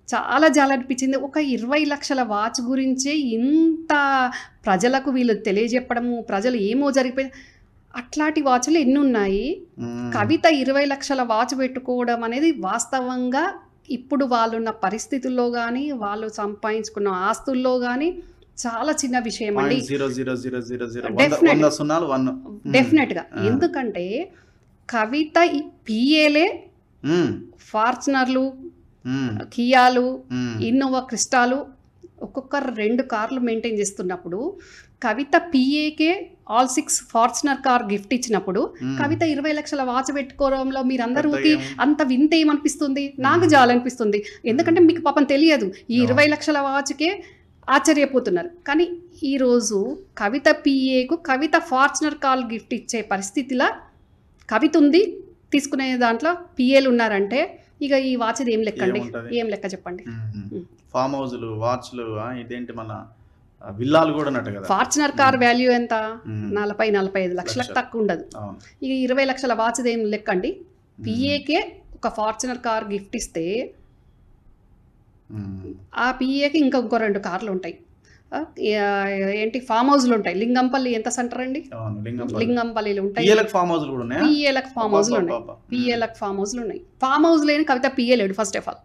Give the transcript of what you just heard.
చాలా జాలనిపించింది. ఒక 20 లక్షల వాచ్ గురించే ఇంత ప్రజలకు వీళ్ళు తెలియజెప్పడము, ప్రజలు ఏమో జరిగిపోయి అట్లాంటి వాచ్‌లు ఎన్నున్నాయి. కవిత 20 లక్షల వాచ్ పెట్టుకోవడం అనేది వాస్తవంగా ఇప్పుడు వాళ్ళున్న పరిస్థితుల్లో గానీ, వాళ్ళు సంపాదించుకున్న ఆస్తుల్లో గానీ చాలా చిన్న విషయమండి. డెఫినెట్‌గా. ఎందుకంటే కవిత పిఏలే ఫార్చునర్‌లు, కియాలు, ఇన్నోవా క్రిస్టాలు ఒక్కొక్కరు 2 కార్లు మెయింటైన్ చేస్తున్నప్పుడు, కవిత పిఏకే ఆల్ 6 ఫార్చునర్ కార్ గిఫ్ట్ ఇచ్చినప్పుడు, కవిత 20 లక్షల వాచ్ పెట్టుకోవడంలో మీరందరూకి అంత వింత ఏమనిపిస్తుంది? నాకు జాలనిపిస్తుంది. ఎందుకంటే మీకు పాపం తెలియదు. ఈ 20 లక్షల వాచ్‌కే ఆశ్చర్యపోతున్నారు. కానీ ఈరోజు కవిత పిఏకు కవిత ఫార్చునర్ కార్ గిఫ్ట్ ఇచ్చే పరిస్థితిలా కవిత ఉంది. తీసుకునే దాంట్లో పిఏలు ఉన్నారంటే ఇక ఈ వాచ్ది ఏం లెక్క అండి? ఏం లెక్క చెప్పండి? ఫామ్ హౌస్లు, వాచ్లు, ఇదేంటి మన విల్లాలు కూడా ఉన్నట్టు కదా. ఫార్చునర్ కార్ వాల్యూ ఎంత? 40-45 లక్షలకు తక్కువ ఉండదు. ఇక 20 లక్షల వాచ్ది ఏం లెక్క అండి? పిఏకే ఒక ఫార్చునర్ కార్ గిఫ్ట్ ఇస్తే ఆ పిఏకి ఇంకో 2 కార్లు ఉంటాయి. ఏంటి ఫామ్ హౌస్లు ఉంటాయి. లింగంపల్లి ఎంత సెంటర్ అండి? లింగంపల్లిలో ఉంటాయి. పిఏలకు ఫామ్ హౌస్లు ఉన్నాయి. పిఏలకు ఫామ్ హౌస్లు ఉన్నాయి. ఫామ్ హౌస్ లేని కవిత పిఏ లేడు ఫస్ట్ ఆఫ్ ఆల్.